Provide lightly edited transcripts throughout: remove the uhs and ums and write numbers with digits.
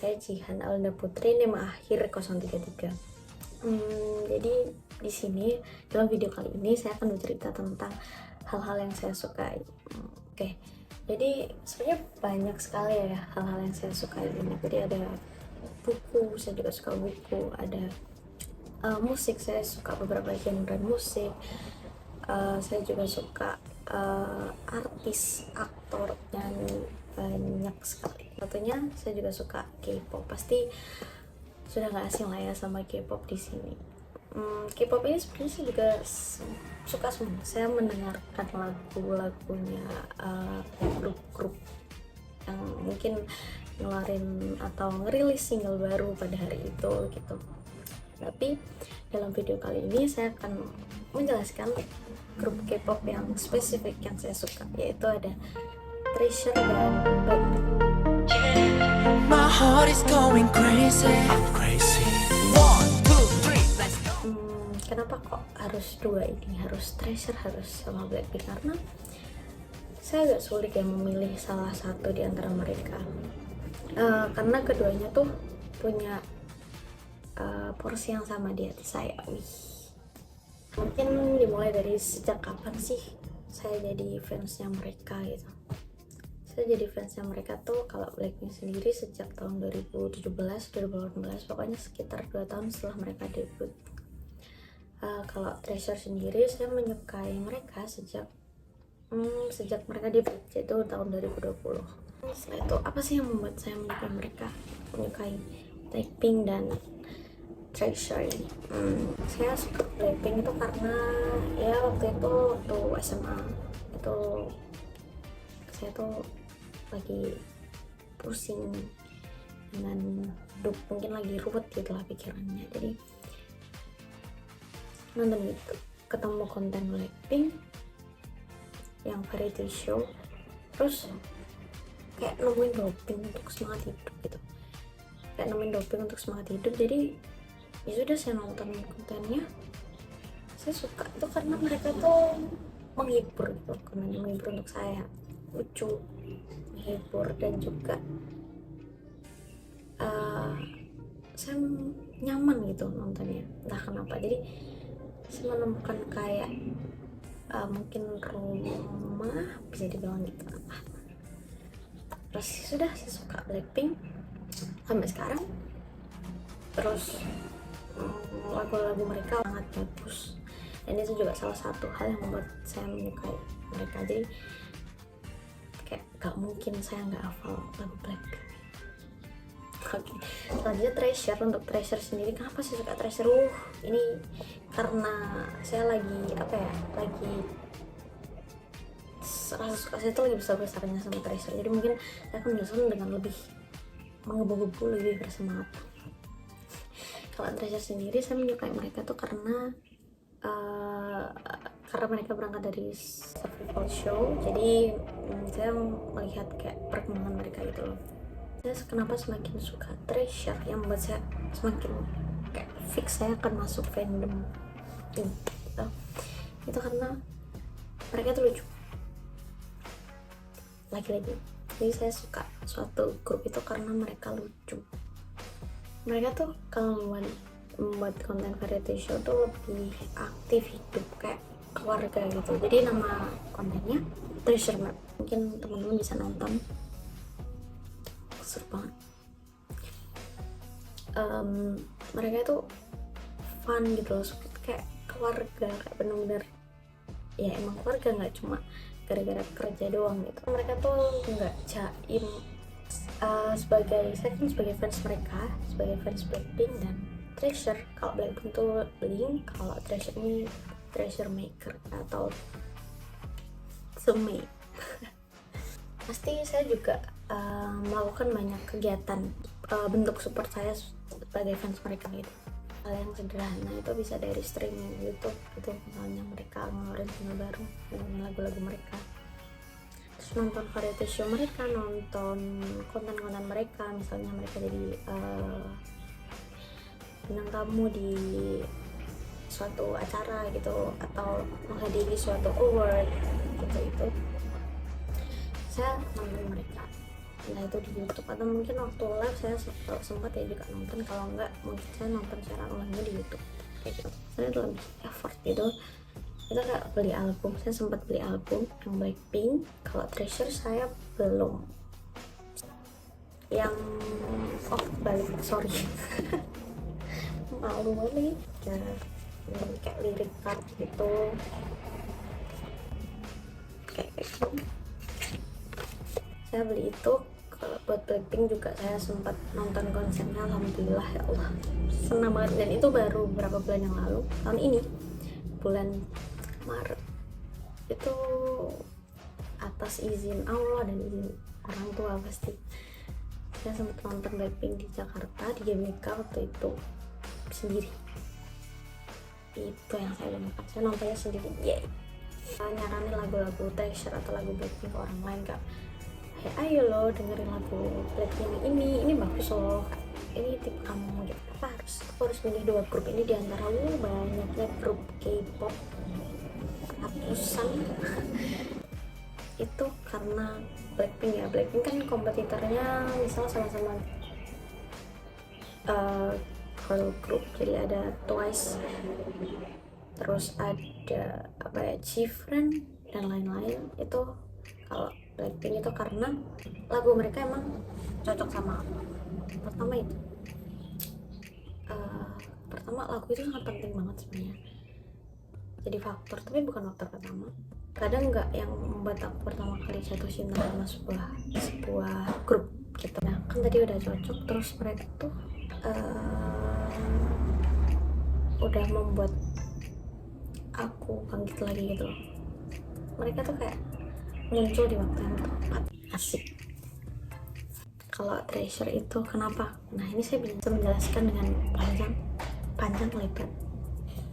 saya Jihan Alda Putri, nama akhir 033. Jadi di sini dalam video kali ini saya akan bercerita tentang hal-hal yang saya sukai. Oke. Jadi sebenarnya banyak sekali ya hal-hal yang saya sukai ini. Jadi ada buku, saya juga suka buku, ada musik, saya suka beberapa genre musik. Saya juga suka artis, aktor, nyanyi, banyak sekali. Tentunya saya juga suka K-pop. Pasti sudah nggak asing lah ya sama K-pop di sini. K-pop ini sebenarnya saya juga suka semua. Saya mendengarkan lagu-lagunya grup-grup yang mungkin ngeluarin atau ngerilis single baru pada hari itu gitu. Tapi dalam video kali ini saya akan menjelaskan grup K-pop yang spesifik yang saya suka, yaitu ada Treasure dan Blackpink. My heart is going crazy. One, two, three, let's go. Kenapa kok harus dua ini, harus Treasure, harus sama Blackpink? Karena saya agak sulit ya memilih salah satu di antara mereka. Karena keduanya tuh punya porsi yang sama di hati saya. Mungkin dimulai dari sejak kapan sih saya jadi fansnya mereka gitu. Saya jadi fansnya mereka tuh kalau Blackpink sendiri sejak tahun 2017, 2018, pokoknya sekitar 2 tahun setelah mereka debut. Kalau Treasure sendiri saya menyukai mereka sejak mereka debut, yaitu tahun 2020. Setelah itu apa sih yang membuat saya menyukai Blackpink dan Treasure ini? Saya suka Blackpink itu karena ya waktu SMA itu saya tuh lagi pusing dengan hidup, mungkin lagi ruwet gitu lah pikirannya. Jadi nonton itu, ketemu konten Blackpink yang variety show, terus kayak nemuin doping untuk semangat hidup gitu, jadi ya sudah saya nonton kontennya. Saya suka itu karena mereka tuh menghibur gitu, kontennya menghibur untuk saya, lucu, menghibur, dan juga saya nyaman gitu nontonnya, entah kenapa. Jadi saya menemukan kayak mungkin rumah, bisa dibilang gitu. Terus sudah saya suka Blackpink sampai sekarang. Terus lagu-lagu mereka sangat bagus, dan itu juga salah satu hal yang membuat saya menyukai mereka. Jadi kayak gak mungkin saya nggak hafal lagu Blackpink. Oke, selanjutnya Treasure. Untuk Treasure sendiri, kenapa saya suka Treasure? Ini karena saya lagi rasa suka saya tuh lagi besar-besarnya sama Treasure. Jadi mungkin saya akan menjelaskan dengan lebih menggebu-gebu, lebih bersemangat. Kalau Treasure sendiri, saya menyukai mereka tuh karena mereka berangkat dari survival show. Jadi saya melihat kayak perkembangan mereka gitu loh. Saya kenapa semakin suka Treasure, yang membuat saya semakin kayak fix saya akan masuk fandom gitu. Itu karena mereka tuh lucu. Lagi-lagi, jadi saya suka suatu grup itu karena mereka lucu. Mereka tuh kalau membuat konten variety show tuh lebih aktif, hidup kayak keluarga gitu. Jadi nama kontennya Treasure Map, mungkin teman-teman bisa nonton, seru banget. Mereka tuh fun gitu loh, kayak keluarga, kayak bener-bener ya emang keluarga, nggak cuma gara-gara kerja doang gitu. Mereka tuh nggak jaim. Saya kan sebagai fans mereka, sebagai fans Blackpink dan Treasure. Kalau Blackpink tuh Blink, kalau Treasure ini Treasure Maker atau Sumi. Pasti saya juga melakukan banyak kegiatan bentuk support saya sebagai fans mereka gitu. Hal yang sederhana itu bisa dari streaming YouTube gitu, misalnya mereka ngeluarin single baru dengan lagu-lagu mereka, terus nonton variety show mereka, nonton konten-konten mereka, misalnya mereka jadi bintang tamu di suatu acara gitu, atau menghadiri suatu award gitu. Itu saya nonton mereka. entah itu di YouTube atau mungkin waktu live saya sempat ya juga nonton, kalau enggak mungkin saya nonton secara ulangnya di YouTube kayak gitu. Saya itu lebih effort gitu. Kita kayak beli album, saya sempat beli album yang Blackpink. Kalau Treasure saya belum. Yang balik, sorry malu banget ya, kayak lirik card gitu kayak gitu. Saya beli itu. Kalau buat Blackpink juga saya sempat nonton konsernya, alhamdulillah ya Allah senang banget. Dan itu baru beberapa bulan yang lalu, tahun ini bulan Maret. Itu atas izin Allah dan izin orang tua pasti. Saya sempat nonton Blackpink di Jakarta di GBK waktu itu sendiri. Itu yang saya lupakan, saya nontonnya sendiri. Nyaranin lagu-lagu Treasure atau lagu Blackpink ke orang lain, kak, ayo lo dengerin lagu Blackpink ini bagus loh, ini tipe kamu gitu. Aku harus milih 2 grup ini diantara banyaknya grup K-pop ratusan itu karena Blackpink ya. Blackpink kan kompetitornya misal sama-sama girl group, jadi ada Twice, terus ada Gfriend dan lain-lain. Itu kalau Blackpink itu karena lagu mereka emang cocok sama pertama itu. Pertama lagu itu sangat penting banget sebenarnya, jadi faktor, tapi bukan faktor pertama. Kadang nggak yang membuat aku pertama kali jatuh cinta sama sebuah grup gitu. Nah kan tadi udah cocok, terus mereka tuh udah membuat aku bangkit lagi gitu loh. Mereka tuh kayak muncul di waktu yang tepat, asik. Kalau Treasure itu kenapa? Nah ini saya bisa menjelaskan dengan panjang lebar.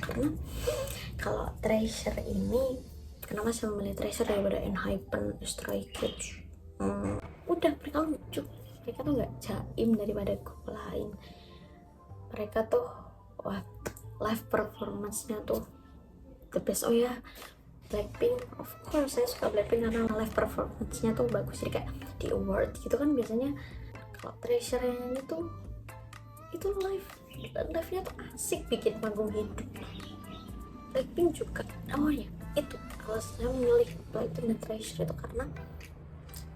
Karena kalau Treasure ini, kenapa saya memilih Treasure daripada ENHYPEN, Stray Kids? Udah mereka lucu, mereka tuh nggak jaim daripada grup lain. Mereka tuh live performance-nya tuh the best. Oh ya, Blackpink, of course saya suka Blackpink karena live performance-nya tuh bagus, jadi kayak di award gitu kan biasanya. Kalau Treasure yang itu live-nya tuh asik, bikin panggung hidup. Blackpink juga, oh ya itu kalau saya memilih Blackpink dan Treasure itu karena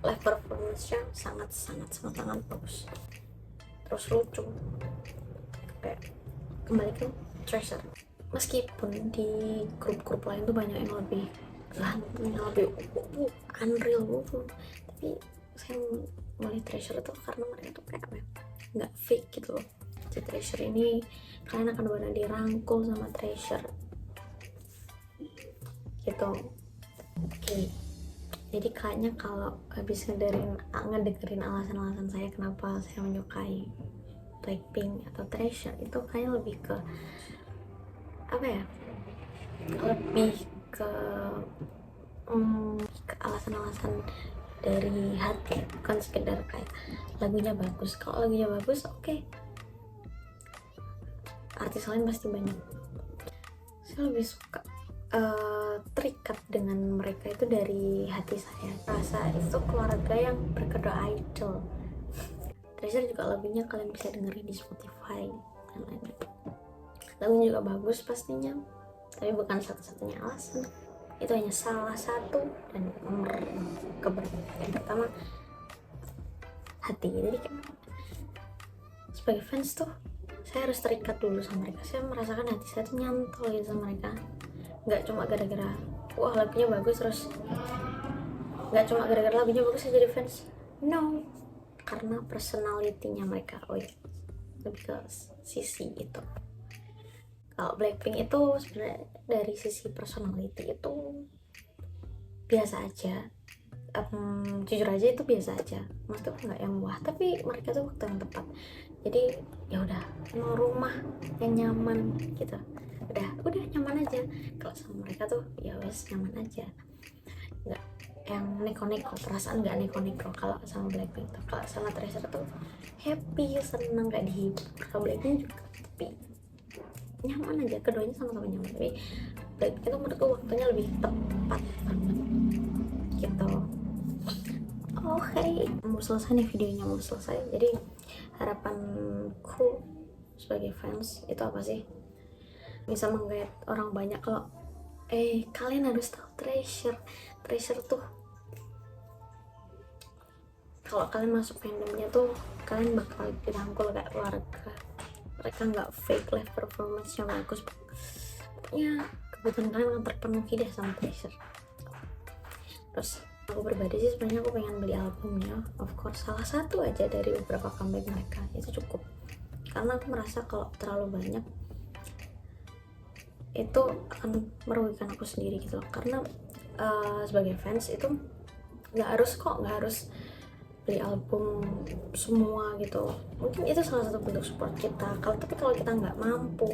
live performance-nya sangat bagus, terus lucu. Kayak kembali ke Treasure, meskipun di grup-grup lain tuh banyak yang lebih unreal, tapi saya mulai Treasure tuh karena mereka tuh kayak nggak fake gitu loh. Di Treasure ini kalian akan benar dirangkul sama Treasure gitu. Oke. Jadi kayaknya kalau habis ngedengerin alasan-alasan saya kenapa saya menyukai Blackpink atau Treasure, itu kayaknya lebih ke lebih ke alasan-alasan dari hati, bukan sekedar kayak lagunya bagus. Kalau lagunya bagus, oke. Artis lain pasti banyak. Saya lebih suka terikat dengan mereka itu dari hati saya. Rasa itu keluarga yang berkedok idol. Treasure juga lagunya kalian bisa dengerin di Spotify dan lain-lain. Lagunya juga bagus pastinya, tapi bukan satu-satunya alasan. Itu hanya salah satu dan nomor keberapa. Yang pertama hati. Jadi kayak sebagai fans tuh saya harus terikat dulu sama mereka. Saya merasakan hati saya tuh nyantol gitu sama mereka. Nggak cuma gara-gara wah lagunya bagus, terus nggak cuma gara-gara lagunya bagus saya jadi fans. No, karena personality-nya mereka. Oh ya, lebih ke sisi itu. Kalau Blackpink itu sebenarnya dari sisi personality itu biasa aja. Jujur aja itu biasa aja. Maksudnya nggak yang wah, tapi mereka tuh waktu yang tepat. Jadi ya udah, mau rumah yang nyaman gitu. Udah nyaman aja. Kalau sama mereka tuh ya wes nyaman aja. Nggak yang neko-neko, perasaan nggak neko-neko kalau sama Blackpink tuh. Kalau sama Treasure tuh happy, seneng, kayak dihibur. Kalau Blackpink juga, tapi nyaman aja, keduanya sama-sama nyaman. Tapi Blackpink itu menurutku waktunya lebih tepat banget gitu. Oh Oke, mau selesai nih videonya, mau selesai. Jadi harapanku sebagai fans itu apa sih? Bisa menggait orang banyak kalau kalian harus tahu Treasure tuh, kalau kalian masuk fandomnya tuh kalian bakal dirangkul kayak keluarga. Mereka nggak fake, live performance-nya bagus, pokoknya kebutuhan kalian akan terpenuhi deh sama Treasure. Terus aku pribadi sih sebenarnya aku pengen beli albumnya, of course salah satu aja dari beberapa comeback mereka itu cukup, karena aku merasa kalau terlalu banyak itu akan merugikan aku sendiri gitu loh. Karena sebagai fans itu nggak harus beli album semua gitu. Mungkin itu salah satu bentuk support kita. Tapi kalau kita nggak mampu,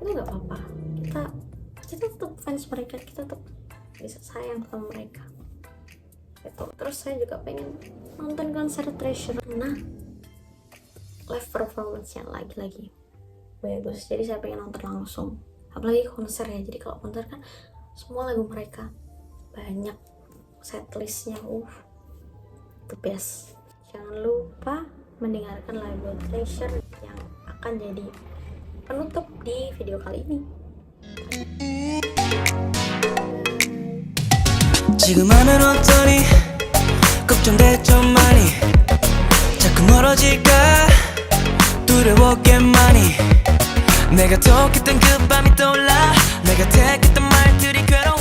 itu nggak apa-apa. Kita tetap fans mereka, kita tetap bisa sayang sama mereka. Gitu. Terus saya juga pengen nonton konser Treasure. Nah, live performance-nya lagi-lagi bagus. Jadi saya pengen nonton langsung. Apalagi konser ya. Jadi kalau konser kan semua lagu mereka banyak, setlistnya the best. Jangan lupa mendengarkan lagu Treasure yang akan jadi penutup di video kali ini. 지금 하면 어떠니 걱정돼 좀 많이 자꾸 멀어질까 두려워 꽤 많이 내가 톡했던 그 밤이 떠올라 내가 택했던 말들이 괴로워